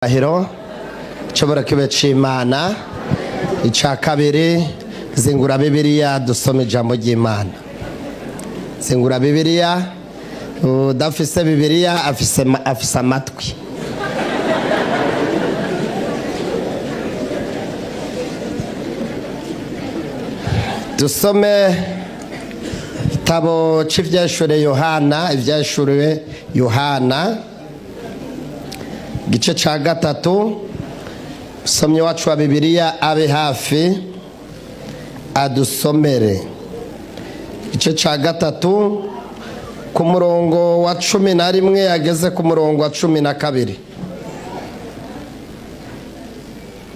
Ahiro chobora kibe c'Imana ica kabiri zingura Bibiliya dusome ijambo ry'Imana. Zingura Bibiliya udafise Bibiliya afise amatwi. Dusome igitabo c'ivyashuriwe Yohana gice ca gatatu. Somye wacu wa Bibiliya abe hafi adusomere gice ca gatatu ku murongo wa 11 ageze ku murongo wa 12.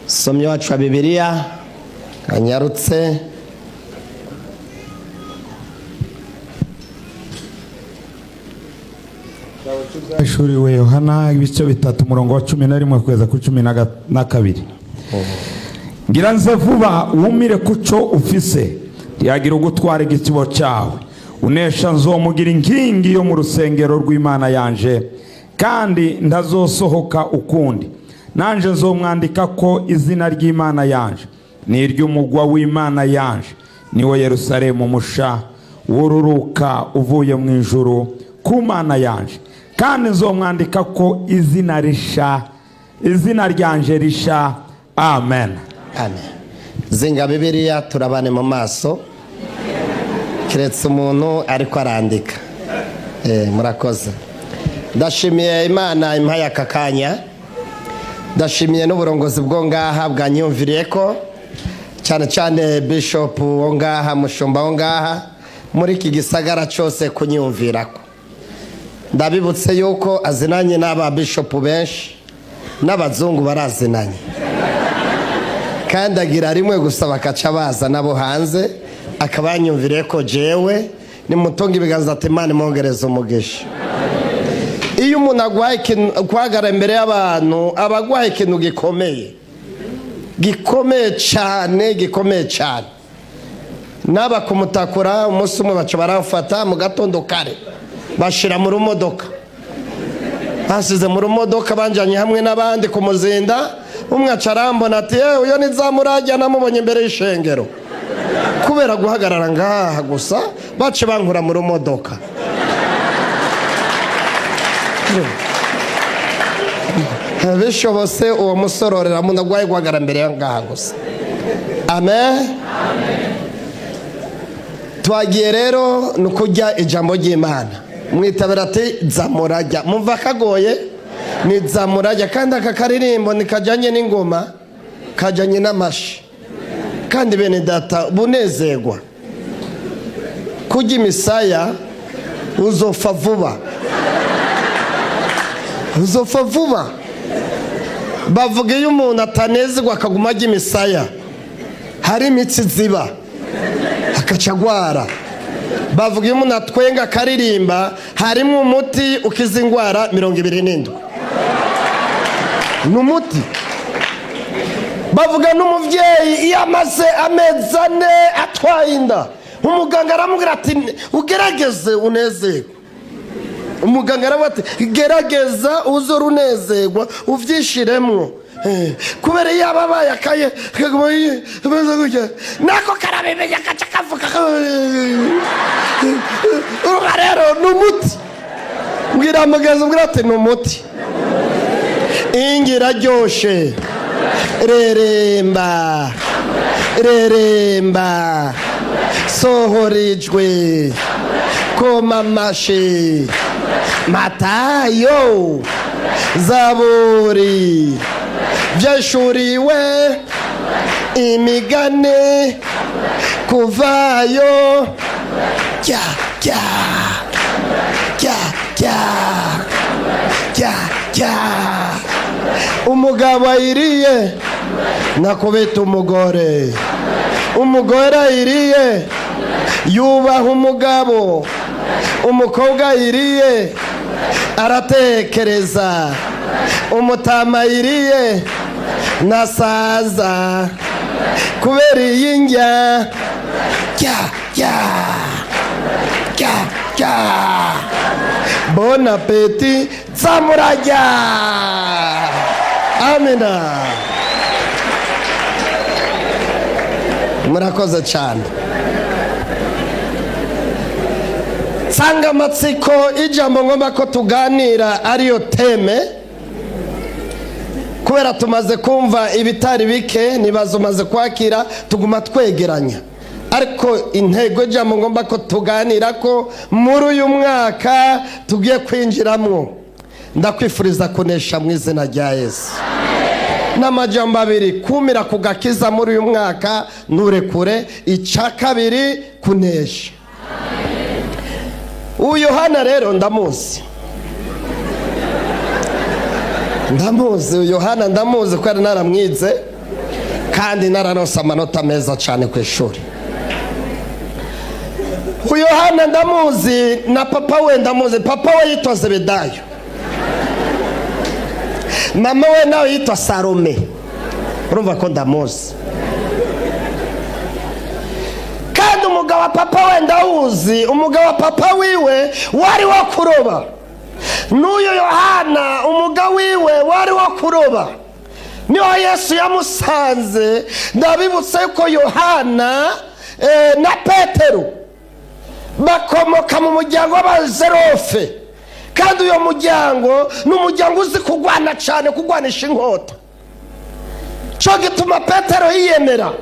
Somye wacu wa Bibiliya anyarutse. Ishuriwe Yohana ibice bitatu umurongo wa 11 kugeza ku 12. Ngira nze vuba wumire kuco ufise yagira ugutwara igitibo cyawe unesha nzomugira inkingi yo mu rusengero rw'Imana yanje kandi ndazosohoka ukundi nanje nzomwandika ko izina ry'Imana yanje n'iry'umugwa w'Imana yanje niwo Yerusalemu musha wururuka uvuye mu ijuru ku Mana yanje kandi nzomwandika ko izina ryanje risha. Amen. Amen. Zinga Bibiliya turabane mu maso kiretse umuntu ariko arandika. Murakoze. Ndashimiye Imana impaye akakanya. Ndashimiye n'uburongozi bwo ngaha bwanyumviriyeko cyane cyane Bishop wo ngaha mushumba wo ngaha muri iki gisagara cyose kunyumvirako. Ndabibutse yuko azinanye n'aba bishop benshi n'abazungu barazinanye kandi agira rimwe gusa bakaca baza nabo hanze akabanyumvire ko jewe ni mutonga ibiganza ati Imana imongereza umugisha. Iyo umuntu agwaye kwagara imbere y'abantu abagwaye ikintu gikomeye cyane naba kumutakura umunsi umwe baca barafata mu gatondo kare bashira mu rumodoka. Basize mu rumodoka banjanye hamwe n'abandi kumuzinda. Umwe acarambona ati uyo nizamurajya namubonye imbere y'ishengero kubera guhagarara ngaha gusa bace bankura mu rumodoka. Bishobose uwo musororera mu ndagwaye guhagarara imbere ngaha gusa. Amen. Twagiye rero nukujya ijambo ry'Imana. Mwitabira ati zamurajya mumva kagoye ni zamurajya kandi aka karirimbo nikajanye n'ingoma kajanye n'amashi kandi bene data bunezerwa kujya imisaya uzopfa vuba. Bavuga iyo umuntu atanezerwa akaguma ajya imisaya hari imitsi ziba akacagwara. Bavuga iyo umuntu atwenga akaririmba harimo umuti ukiza indwara 27. N'umuti. Bavuga n'umuvyeyi iyo amaze amezi 4 atwaye inda umuganga aramubwira ati ugerageze unezerwe. Umuganga aravuga ati gerageza uzorunezerwa uvyishiremwo kubera yababaye akaye nako karabimenya kaca kavuga rero n'umuti. Mbwira mugenzi mbwira ati n'umuti. Ingira ryoshe reremba sohorijwe koma mashi Matayo Zaburi vyashuriwe imigane kuvayo umugabo ayiriye nakubita umugore ayiriye yubaha umugabo umukobwa ayiriye aratekereza umutama ayiriye nasaza kubera iyi njya Bon appétit, samurajya. amina. Murakoze cyane. Nsangamatsiko ijambo ngomba ko tuganira ariyo teme, kubera tumaze kumva ibitari bike nibazo maze kwakira tuguma twegeranya, ariko intego ijambo ngomba ko tuganira ko muri uyu mwaka tugiye kwinjiramwo, ndakwifuriza kunesha mu izina rya Yesu. N'amajambo abiri, kumira kugakiza muri uyu mwaka nturekure, icya kabiri kunesha. Uyu Yohana rero ndamuzi, Yohana ndamuzi ko ari naramwize kandi nararonse amanota meza cyane ku ishuri. Uyu Yohana ndamuzi na papa we ndamuzi. Papa we yitwa Zebedayo, mama we nawe yitwa Salome. Urumva ko ndamuzi. Kandi umugabo wa papa we ndawuzi, umugabo wa papa wiwe wari wo kuroba. N'uyu Yohana umugabo wiwe wari wo kuroba, niho Yesu yamusanze. Ndabibutse ko Yohana na Petero bakomoka mu muryango w'abazerofe, kandi uyo muryango n'umuryango uzi kugwana cyane, kugwanisha inkota. Cyo gituma Petero yiyemera,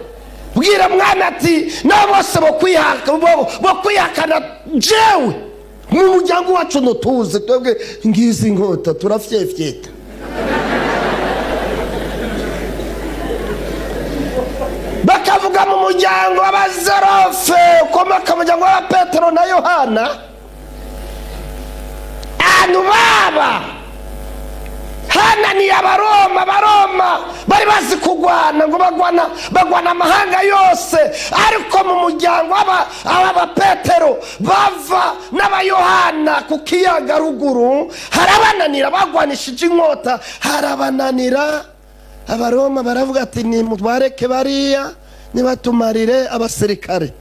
bwira mwana ati nabo bose bo kwihakana jewe mu muryango wacu ntutuze, twebwe ngizi inkota turafyefyeta. Bakavuga mu muryango w'abazerofe ukomoka mu muryango wa Petero na Yohana, anu baba hananiye Abaroma bari bazi kugwana, ngo bagwana amahanga yose. Ariko mu muryango aba Petero bava n'abayohana ku kiyaga ruguru, harabananira, bagwanishije inkota harabananira. Abaroma baravuga ati nimutwareke bariya nibatumarire abasirikare.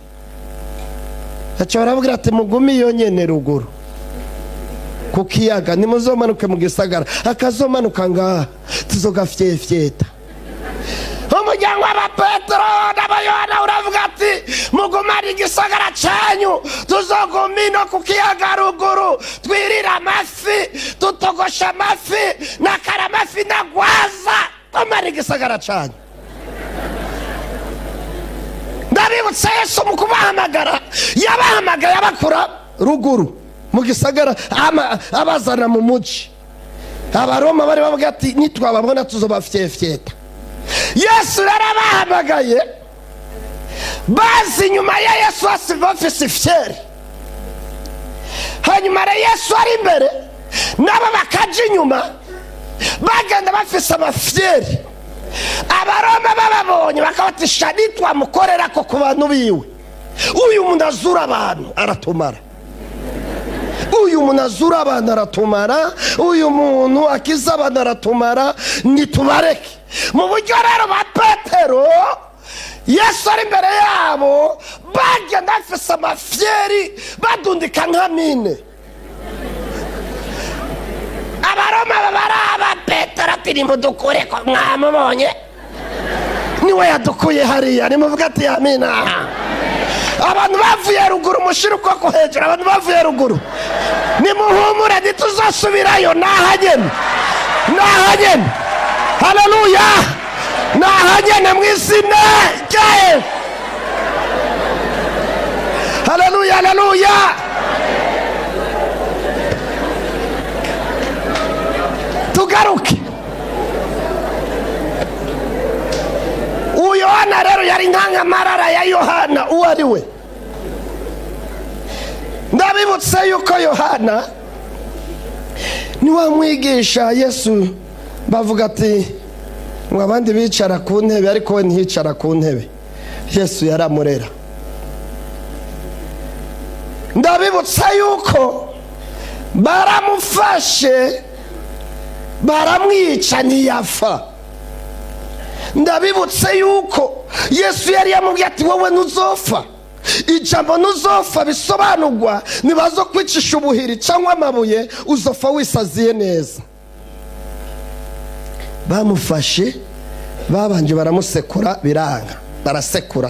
Aca baravuga ati mugumi yonyene ruguru ku kiyaga, nimuzomanuke mu gisagara, akazomanuka ngaha tuzogafyefyeta. Umuryango wa Petero n'abayohana uravuga ati mugumane igisagara cyanyu, tuzogumino ku kiyaga ruguru, twirira amafi, tutogosha amafi na karamafi na gwaza, tumare igisagara cyanyu. Ndabibutse Yesu mu kubahamagara yabahamagaye abakura ruguru mu gisagara, abazana mu muji. Abaroma bari bavuga ati nitwababona tuzobafyefyeta. Yesu rero abahamagaye bazi nyuma ya Yesu bafise ifyeri. Hanyuma rero Yesu ari imbere nabo bakaja inyuma, bagenda bafise amafyeri. Abaroma bababonye bakabatisha nitwamukorera ko ku bantu biwe. Uyu muntu azura abantu aratumara, uyu muntu azura abantu aratumara, uyu muntu akiza abantu aratumara, nitubareke. Mu buryo rero ba Petero Yesu ari imbere yabo, bagenda bafise amafyeri badundika nka mine. Abaroma baraba Petero ati nimudukure ko mwamubonye, niwe yadukuye hariya, nimuvuga ati amina. Abantu bavuye ruguru mushira ukuboko hejuru, abantu bavuye ruguru nimuhumure, ntituzasubirayo, nahagene. Haleluya, nahagene mu izina rya Yesu. Haleluya. Tugaruke. Uyu Yohana rero yari ntangamarara ya Yohana uwo ari we. Ndabibutse yuko Yohana ni wa mwigisha Yesu bavuga ati ngo abandi bicara ku ntebe ariko we ntiyicara ku ntebe. Yesu yaramurera. Ndabibutse yuko baramufashe baramwica ntiyapfa. Ndabibutse yuko Yesu yari yamubwiye ati wowe ntuzopfa. Ijambo ntuzopfa bisobanurwa nibazo kwicisha ubuhiri cyangwa amabuye, uzopfa wisaziye neza. bamufashe babanje baramusekura biranga, barasekura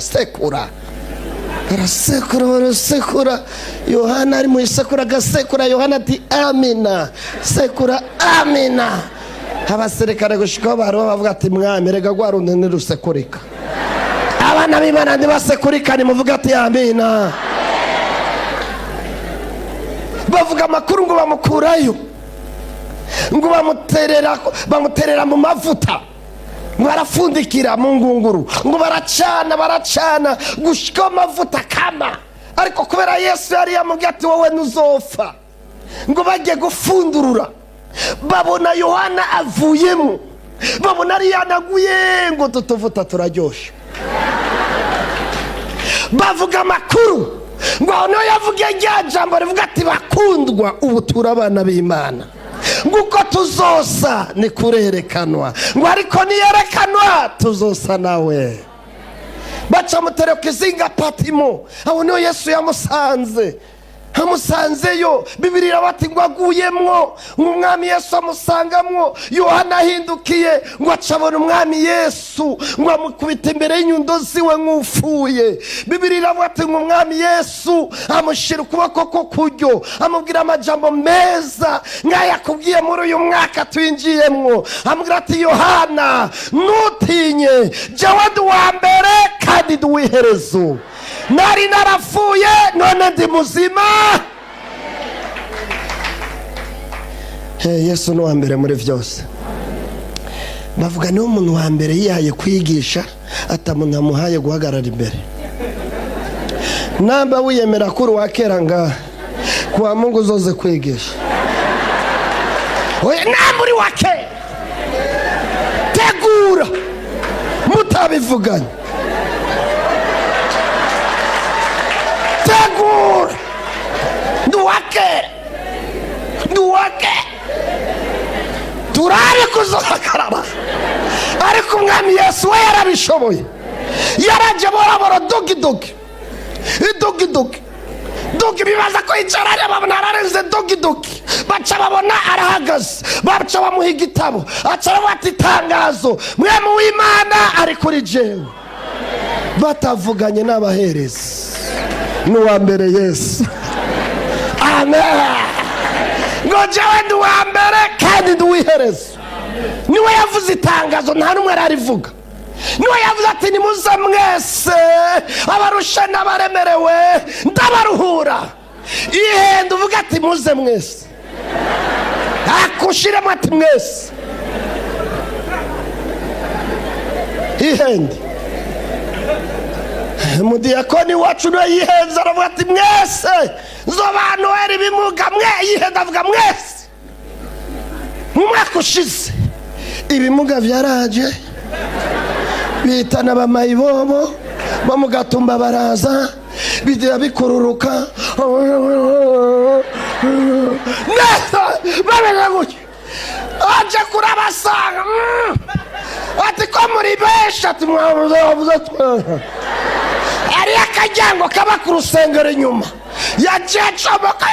Yohana ari mu isekura gasekura, Yohana ati amina, sekura amina. Abasirikare gushikaho baro bavuga ati mwami rega gwarundi nirusekurika, abana b'Imana ntibasekurika, nimuvuga ati amina. Bavuga amakuru ngo bamukurayo, ngo bamuterera mu mavuta, ngo barafundikira mu ngunguru, ngo baracana gushika amavuta kama. Ariko kubera Yesu yari yamubwiye ati wowe ntuzopfa, ngo bagiye gufundurura babona Yohana avuyemo, babona ari yanaguye, ngo tutuvuta turaryoshe. Bavuga amakuru ngo no yavugiye rya jambo rivuga ati bakundwa ubu turabana b'Imana, nguko tuzosa ni kurerekanwa, ngo ariko niyerekanwa tuzosa nawe. Baca mutereka izinga Patimo, aho niho Yesu amusanzeyo. Bibiliya bati ngo aguyemwo, umwami Yesu amusangamwo. Yohana ahindukiye ngo acabona umwami Yesu, ngo amukubita imbere y'inyundo ziwe nk'ufuye. Bibiliya bati ngo umwami Yesu amushira ukuboko ko kuryo, amubwira amajambo meza nk'ayakubwiye muri uyu mwaka twinjiyemwo. Amubwira ati Yohana ntutinye, jewe ndi uwa mbere kandi ndi uw'iherezo, nari narapfuye none ndi muzima. Yesu ni uwa mbere muri byose. Bavuga niwe umuntu wa mbere yihaye kwigisha, atamuntu amuhaye guhagarara imbere. Namba wiyemera kuri wa kera ngaha kwa Mungu uzoze kwigisha. Oya namba uri wa kera tegura mutabivuganye, tegura nduwake turabe kuzohagarara. Ariko umwami Yesu we yarabishoboye, yaraje boraboro dogidogi bibaza ko yicaranye, babona ararenze dogidogi, baca babona arahagaze, baca bamuha igitabo, aca bati itangazo, mwami w'Imana ari kuri jewe. Batavuganye n'abaherezi, n'uwa mbere Yesu. Amen. Ngo jewe ndi uwa mbere kandi ndi uw'iherezo. Niwe yavuze itangazo, nta n'umwe ararivuga. Niwe yavuze ati nimuze mwese abarusha n'abaremerewe ndabaruhura. Ihenda uvuga ati muze mwese, akushiremo ati mwese. Ihenda umudiyakoni wacu niwe yihenze aravuga ati mwese nzobanuhera ibimuga. Yihenda avuga mwese. Mu mwaka ushize ibimuga byaraje, bitana bamayibobo bo mu Gatumba baraza, bigira bikururuka neza babega gutyo, aje kurabasanga ati ko muri benshi, ati mwabuze twe. Ari akajyango kaba ku rusengero inyuma yacecomoka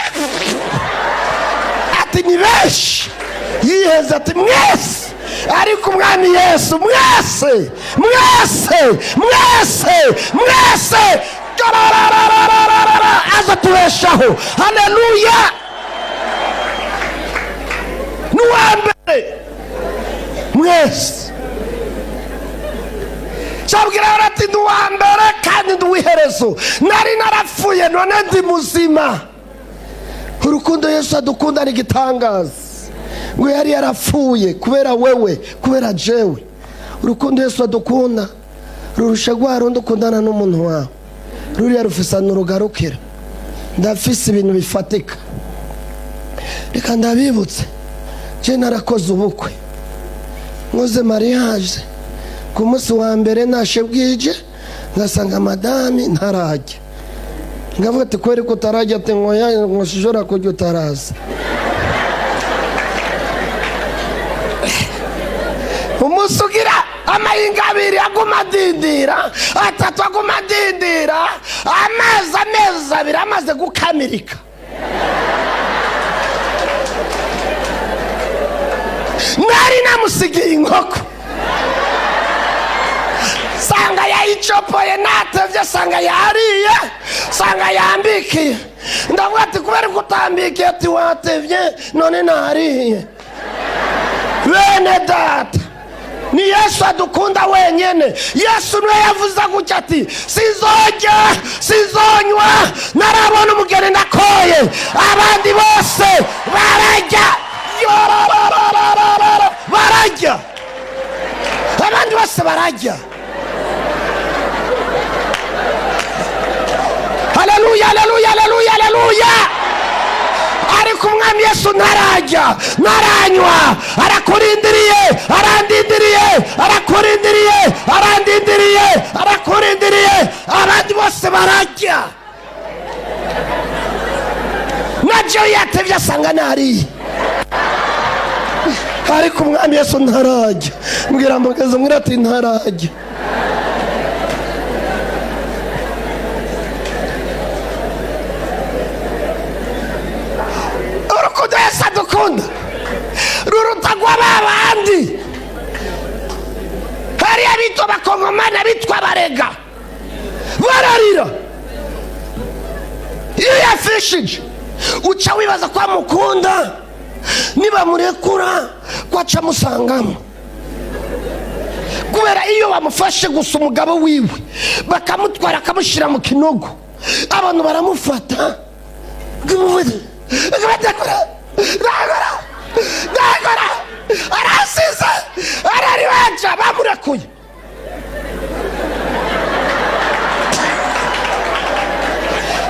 ati ni benshi. Yiheza ati mwese, ariko umwami Yesu mwese aza tubeshaho. Haleluya. N'uwa mbere mwese. Cyabwira ati ndi uwa mbere kandi ndi uw'iherezo, nari narapfuye none ndi muzima. Urukundo Yesu adukunda ni igitangaza. Ngo yari yarapfuye kubera wewe, kubera jewe. Urukundo Yesu adukunda rurusha rwa rundi ukundana n'umuntu wawe. Ruriya rufisa n'urugarukira. Ndafise ibintu bifatika. Reka ndabibutse, je narakoze ubukwe, nkoze mariage. Ku munsi wa mbere nashe bwije, ngasanga madami ntarajya. Ngavuga ati kweri ko utarajya, ati ngoya ngoshijora kujya utaraza. Umusugira amahinga abiri aguma dindira, atatu aguma dindira, amezi abiri amaze gukamirika. nari namusigiye inkoko sanga yayicopoye natevye sanga yariye sanga yambikiye ndavuga ati kubera kutambikiye ati watevye none nariye. Bene data ni Yesu adukunda wenyene. Yesu niwe yavuze gutya ati sizojya sizonywa narabona umugeni nakoye abandi bose barajya barajya abandi bose barajya. Haleluya haleluya haleluya haleluya. Ariko umwami Yesu ntarajya naranywa arakurindiriye arandindiriye arakurindiriye arandindiriye arakurindiriye abandi bose barajya. Najyo yatevye asanga nariye ariko umwami Yesu ntarajya. Mbwira mugeze mwira ati ntarajya. Urukundo Yesu adukunda ruruta rw'abandi. Hari abitwa abakongomani abitwa abarega bararira iyo yafishije uca wibaza ko amukunda niba murekura kwaca musangamo. Kubera iyo bamufashe gusa umugabo wiwe bakamutwara akamushyira mu kinogo abantu baramufata Dagora arasize arariwaca bamurekuye.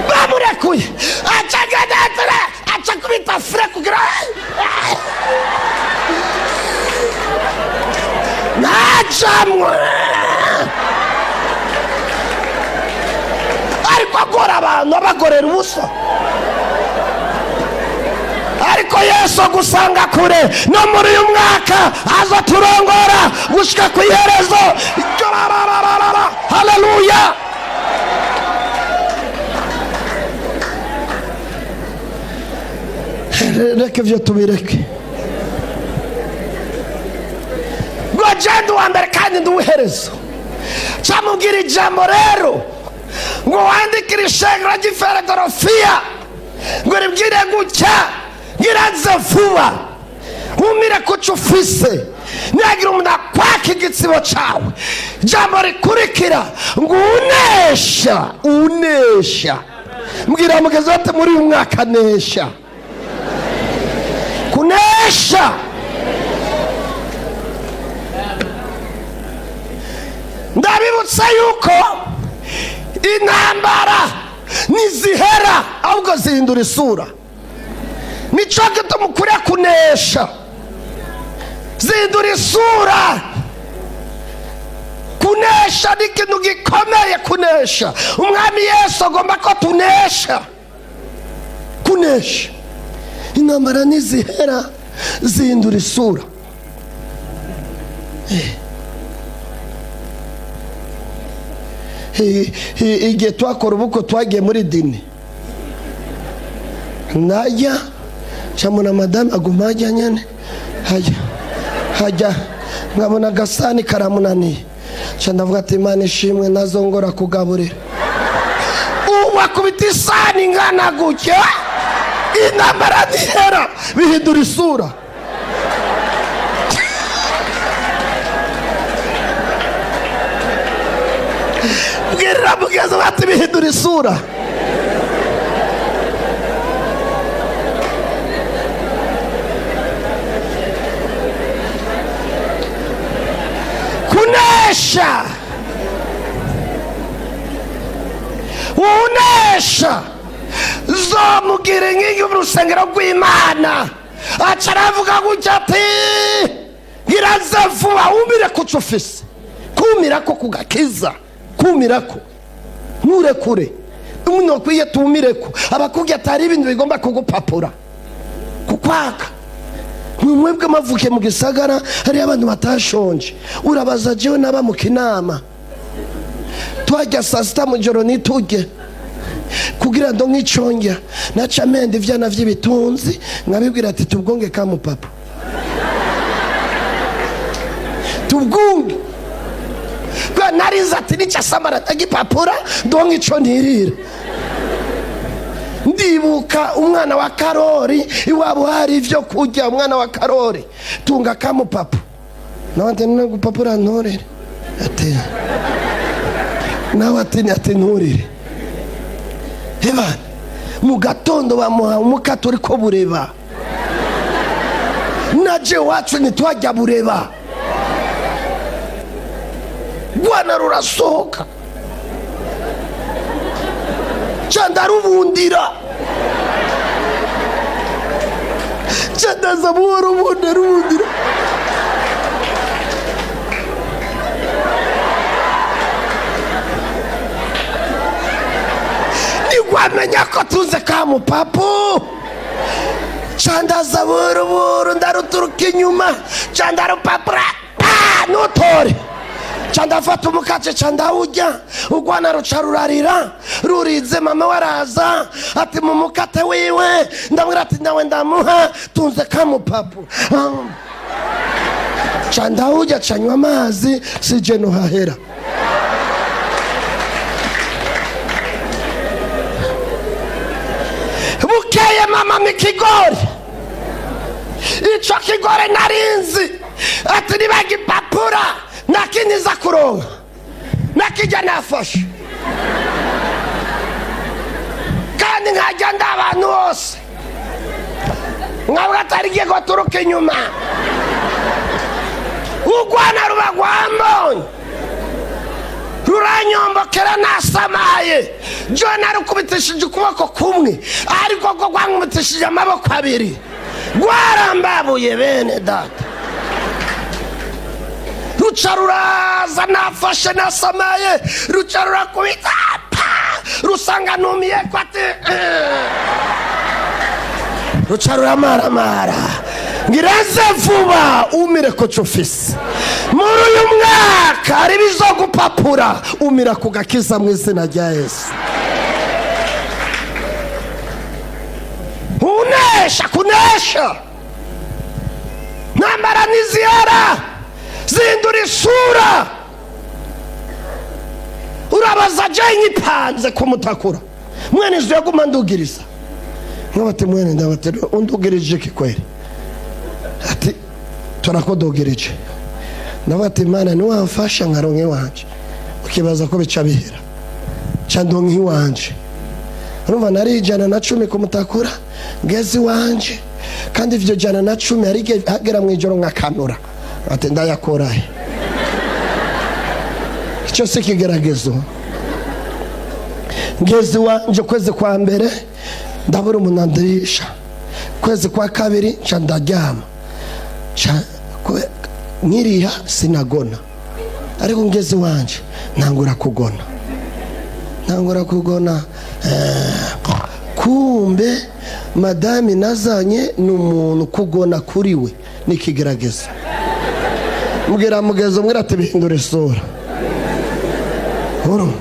Bamurekuye acagadatra acakubita fure kugira najamwe ariko agora abantu abagorera ubusa. Ariko Yesu gusanga kure no muri uyu mwaka aza turongora gushika ku iherezo. Haleluya. Reke vyo tubireke rwajenda uwa mbere kandi nduherezo camubwira ijambo rero ngo wandikire ishengero ry'Ifiladelifiya ngo ribwire gutya ngiraze vuba umire kuco ufise ntiyagira umuntu akwaka igitsibo cawe. Ijambo rikurikira ngo unesha. Mbwira mugeze ati muri uyu mwaka nesha kunesha. Ndabibutsa yuko intambara nizihera ahubwo zihindura isura. Nico gituma ukwiye kunesha zihindura isura. Kunesha ni ikintu gikomeye. Kunesha umwami Yesu agomba ko tunesha. Kunesha intambara nizihera zihindura isura. Igihe twakora ubukwe twagiye muri dini najya camuna madame aguma ajya nyene hajya nkabona agasani karamunaniye ca ndavuga ati Imana ishimwe nazongora kugaburira. Wakubita isani ngana gutya intambara nihera bihindura isura. Bwira mugeze bati bihindura isura. Kunesha unesha zomugire nk'iyo mu rusengero rw'Imana aca aravuga gutya ati ngiraze vuba umire kuco ufise. Kumirako kugakiza kumirako nturekure umuntu akwiye tumireko abakubye atari ibintu bigomba kugupapura kukwaka. Mwebwe mavuke mu gisagara hari abantu batashonje urabaza jewe naba mu kinama twajya saa sita mu joro nitujye kugira ndo nk'iconja naca mende ivyana vy'ibitunzi nkabibwira ati tubwonge ka mupapa ubwunge bwa nariza ati nica samara tagipapura donke ico ntirira. Ndibuka umwana wa Karori iwabo hari ivyo kurya. Umwana wa Karori tunga kamupapa nawe ati none gupapura ntorere ati nawe ati nturire. Hebana mu gatondo bamuha umukate uriko bureba. Naje wacu ntitwajya bureba. Bwana rurasohoka candarubundira candaza buhoro rubundira. Nigwamenya ko tuze kamupapu candaza buhoro ndaruturuka inyuma candarupapura nutore candafata umukate candawurya. Urwana ruca rurarira rurize. Mama waraza ati mu mukate wiwe ndamwira ati nawe ndamuha tunze kamupapu candawurya canywa amazi sije no hahera. Bukeye mama mikigori ico kigore narinzi ati nibagipapura nakiniza kuronka nakijya nafashe kandi nkajya ndabantu bose nkabwa atarigiye ngo turuke inyuma. Urwana ruba rwambonye ruranyombokera nasamaye. Jona rukubitishije ukuboko kumwe ariko ko rwankubitishije amaboko abiri. Rwarambabuye bene data. Ruca ruraza nafashe nasamaye. Ruca rurakubita rusanga numiye ko ati ruca ruramaramara ngireze vuba umire ko ufise. Muri uyu mwaka ari bizogupapura umira kugakiza mu izina rya Yesu. Kunesha nambara niziyara zindura isura. Urabaza jenye ipanze kumutakura mwene izo yaguma ndugiriza nkabati mwene ndabati undugirije kikweli ati turakodugirije ndabati mana ni wamfasha nkaronke wanje ukibaza ko bica bihera candonke wanje. Urumva nari 110 kumutakura ngezi wanje kandi ivyo 110 ari hagera mu ijoro nkakanura ati ndayakorahe. Icyo si kigeragezo. Ngezi wanje kwezi kwa mbere ndabura umunandirisha. Kwezi kwa kabiri nca ndaryama nkiriha sinagona ariko ngezi wanje ntangura kugona. Kumbe madame nazanye n'umuntu kugona kuriwe nikigeragezo. Mugezo mwira ati bihindura isura. Horo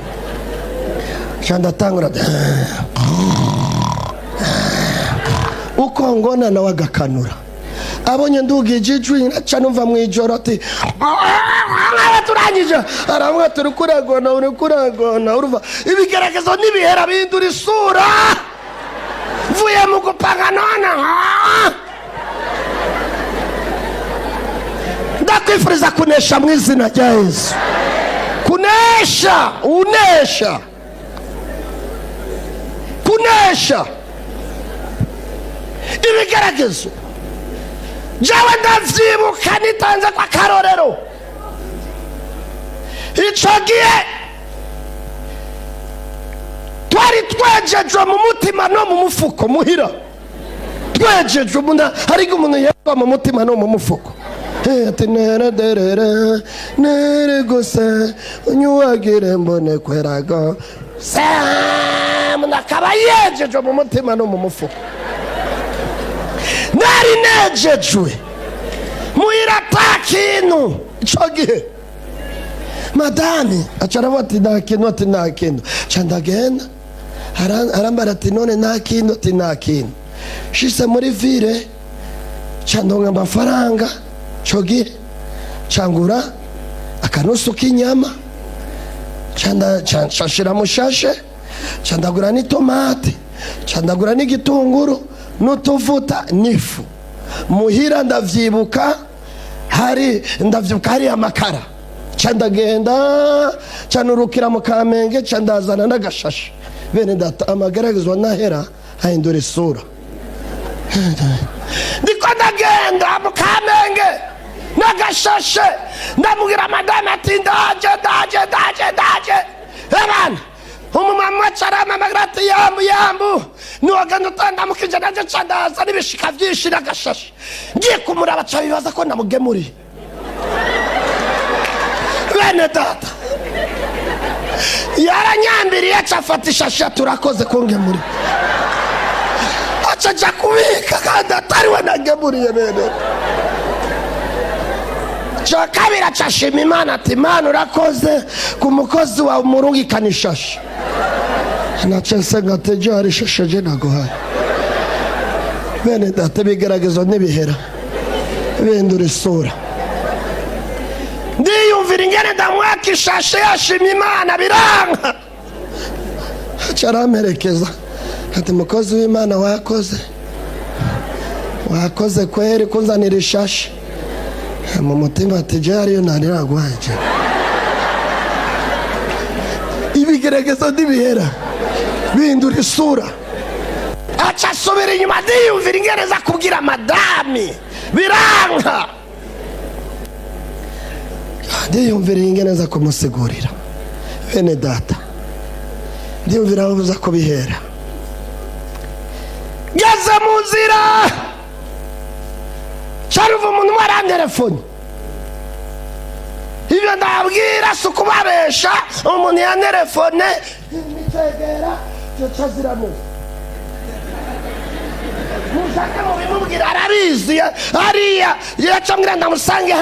chanda tangura uko ngona na wagakanura. Abonye ndugije ijwi aca numva mu ijoro ati turangije aramwe turukuragona urumva ibigeragezo nibihera bihindura isura. Vuye mu gupanga nona ndakwifuriza kunesha mu izina rya Yesu. Kunesha ibigeragezo. Jawe ndavyibuka nitanze kwa karorero. Ico gihe twari twejejwe mu mutima no mu mufuko muhira. Twejejwe hari umuntu yaba mu mutima no mu mufuko. Ati nere gusa unyuwagire mbone kweraga nakaba yejejwe mu mutima no mu mufuko. Nari nejejwe muhira takintu. Ico gihe madame acara ati ntakintu candagenda arambara ati none ntakintu shise muri ville candonga amafaranga. Chogi changura akanusu k'inyama, nshashira mushashe, ndagura n'itomate, ndagura n'igitunguru n'utuvuta n'ifu. Muhira ndavyibuka hari amakara, ndagenda nurukira mu Kamenge, ndazana n'agashashe. Bene data amageragezwa nahera hahindura isura. Ndiko ndagenda mu Kamenge n'agashashe, ndamubwira madame ati ndaje. Ebana umumama wacarama magrati yambu niwagenda utandamukije naje candaza n'ibishika vyinshi n'agashashe. Ngiye kumuraba ca bibaza ko namugemuriye. Bene data yaranyambiriye cafata ishashe turakoze kungemuri, acaja kubika kandi atariwe nagemuriye. Bene ca kabiri acashima Imana ati Imana urakoze ku mukozi wawe umurungikana ishashe. Naca nsenga ati je hari ishashe je naguhaye. Bene data bigeragezo n'ibihera bindura isura. Ndiyumvira ingene ndamwaka ishashe yashima Imana biranga. Caramerekeza ati mukozi w'Imana wakoze kweri kunzanira ishashe. Mu mutima ati je hariyo nariraguhaye. Ibigeragezo n'ibihera bindura isura. Aca asubira inyuma ndiyumvira ingene za kubwira madame biranga. Ndiyumvira ingene za kumusigurira. Bene data ndiyumvira aho za kubihera. Ngeze mu nzira caruva umuntu warantelefone. Ibyo ndabwira si ukubabesha. Umuntu yantelefone nitegera caziramo. Mushaka mubimubwira arabizi. Hariya yacambwira ndamusange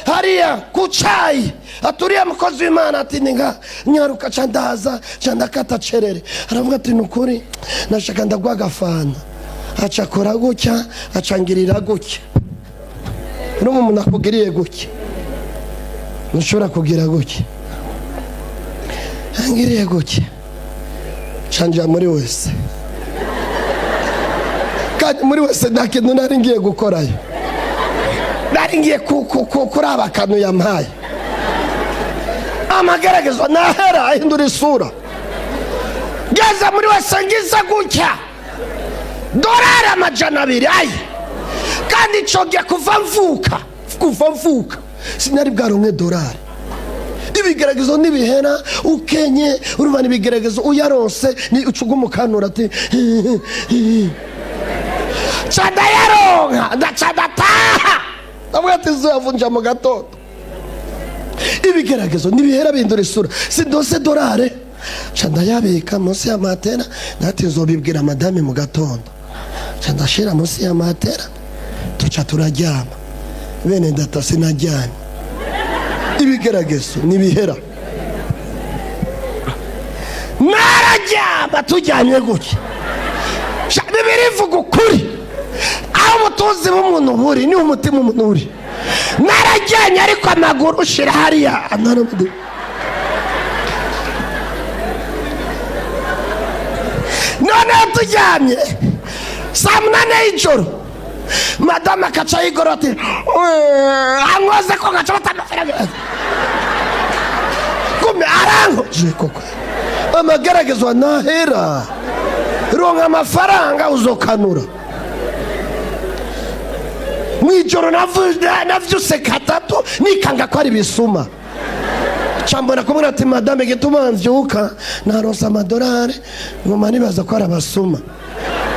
hariya kucayi. Aturiye mukozi w'Imana ati ninga nyaruka candaza candakata cerere. Aravuga ati nukuri nashaka ndagwa agafana. Acakora gutya acangirira gutya. Umuntu akugiriye gutya ntushobora kugira gutya. Angiriye gutya canja muri wese, kandi muri wese nta kintu nari ngiye gukorayo. Nari ngiye kuraba akantu yampaye. Amageragezwa nahera ahindura isura. Ngeze muri wese ngize gutya $200 200. Kandi cogiye kuva mvuka sinari bwaronke $1. Ibigeragezo n'ibihera ukenye urumva ibigeragezo uyaronse ni ucugumukanura ati cada yaronka ndacadataha. Avuga ati zavunja mu gatondo. Ibigeragezo n'ibihera bindura isura. Sindose $1 canda yabika munsi ya matera. Nati nzobibwira madame mu gatondo. Canda shira munsi ya matera tuca turaryama. Bene data sinajyanye. Ibigeragezo n'ibihera narajyama tujyanye gutya. Bibiri ivuga ukuri. Aho ubutunzi bw'umuntu buri ni umutima umuntu uri. Narajyanye ariko amaguru ushira hariya. None tujyamye saa 8 y'ijoro. Madame akaca yigoroti ankoze ko ngaca batamafaranga. Kumbe arankoje koko. Amageragezwa nahera ronka amafaranga uzokanura. Mwijoro navyuse katatu nikanga ko ari bisuma. Chambona kumura ati madame gituma mvyuka naronsa $1 ngoma nibaza ko ari abasuma.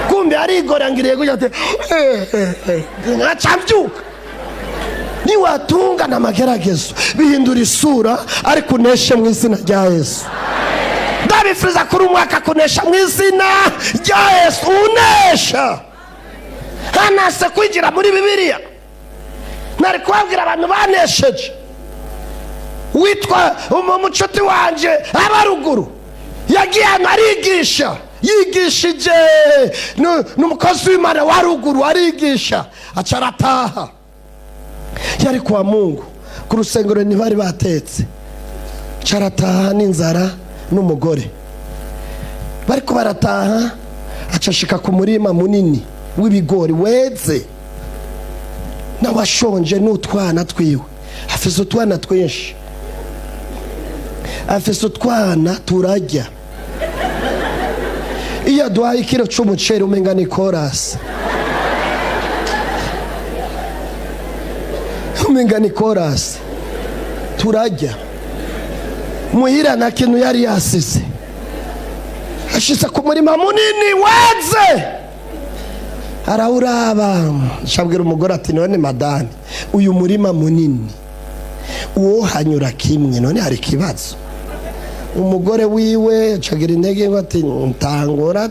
Kumbe arigorangiriye gutya ati nacamvyuka. Ni watunga na mageragezo bihindura isura ariko uneshe mu izina rya Yesu. Ndabifuriza kuri umwaka kunesha mu izina rya Yesu. Unesha hanase kwigira muri Bibiliya. Nari kubabwira abantu banesheje. Witwa umucuti wanje abaruguru yagiye arigisha. Yigishije n'umukozi w'Imana wa ruguru arigisha acarataha. Yari kwa Mungu ku rusengero ntibari batetse, carataha n'inzara n'umugore. Bariko barataha acashika ku murima munini w'ibigori weze, nawe ashonje n'utwana twiwe. Afise utwana twinshi, afise utwana turajya. Iyo aduhaye ikiro c'umuceri umenga ni korasi, umenga ni korasi. Turajya muhira nta kintu yari yasize, ashitse ku murima munini weze, arawuraba. Shabwira umugore ati none madame, uyu murima munini uwo hanyura kimwe, none hari kibazo? Umugore wiwe acagira intege ngo ati tangora.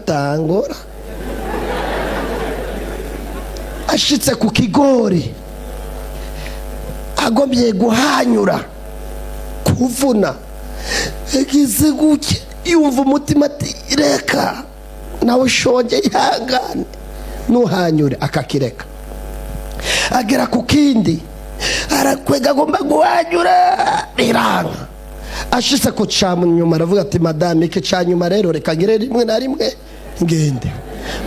Ashitse ku kigori agomye guhanyura, kuvuna, yagize guke, yumva umutima ati reka nawe shonje ihangane nuhanyure, akakireka. Agera ku kindi arakwega agomba guhanyura, biranga. Ashitse ku nyuma aravuga ati madame, iki nyuma rero reka ngire rimwe na rimwe ngende.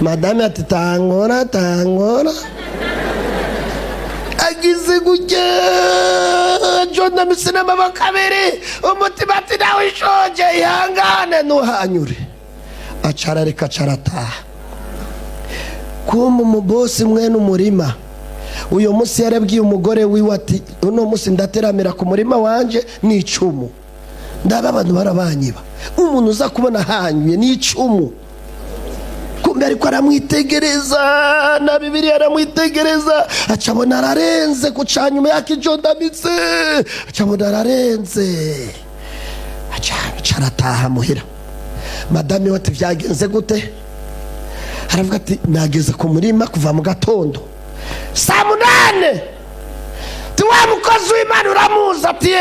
Madame ati tangora. Agize gutya jona misina mabaka abiri, umutima ati nawe shonje ihangane nuhanyure. Acarareka carataha. Kuma umubosi mwene umurima uyo musi yarabwiye umugore wiwe ati uno musi ndateramira ku murima wanje n'icumu. Ndaba abantu barabanyiba, umuntu uza kubona hanyuye n'icumu. Kumbe ariko aramwitegereza, na Bibiliya aramwitegereza, acabona ararenze ku canyuma yakijondamitse, acabona ararenze. Carataha muhira. Madame we ati vyagenze gute? Aravuga ati nageze ku murima kuva mu gatondo saa 8. Tuwa mukozi w'Imana uramuzi? Ati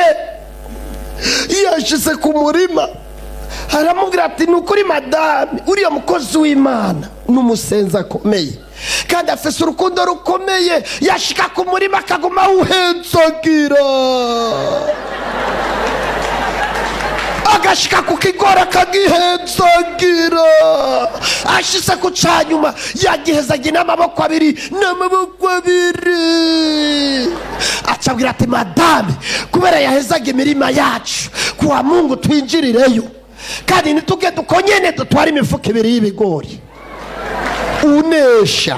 yashitse ku murima aramubwira ati nukuri madame, uriya mukozi w'Imana n'umusenzi akomeye kandi afise urukundo rukomeye, yashika ku murima akaguma uhenzagira, agashika ku kigora akagihenzagira. Ashitse ku canyuma yagihezaga n'amaboko abiri. Acabwira ati madame, kubera yahezaga imirima yacu, kuwa Mungu twinjirireyo kandi nituge dukonyene dutwara imifuka ibiri y'ibigori. Unesha.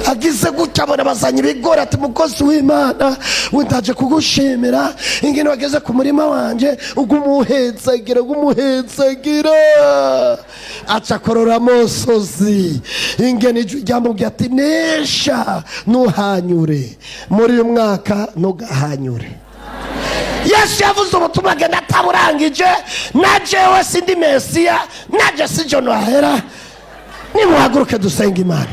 Agize gutya abona bazanye ibigori, ati mukozi w'Imana windaje kugushimira ingene wageze ku murima wanje ugumuhenzagira. Aca korora amosozi ingene ijwi ryamubwiye ati nesha nuhanyure, muri uyu mwaka ntugahanyure. Yesu yavuze ubutumwa agenda ataburangije. Najewe sindi Mesiya, naje si John Wahera. Nimuhaguruke dusenga Imana.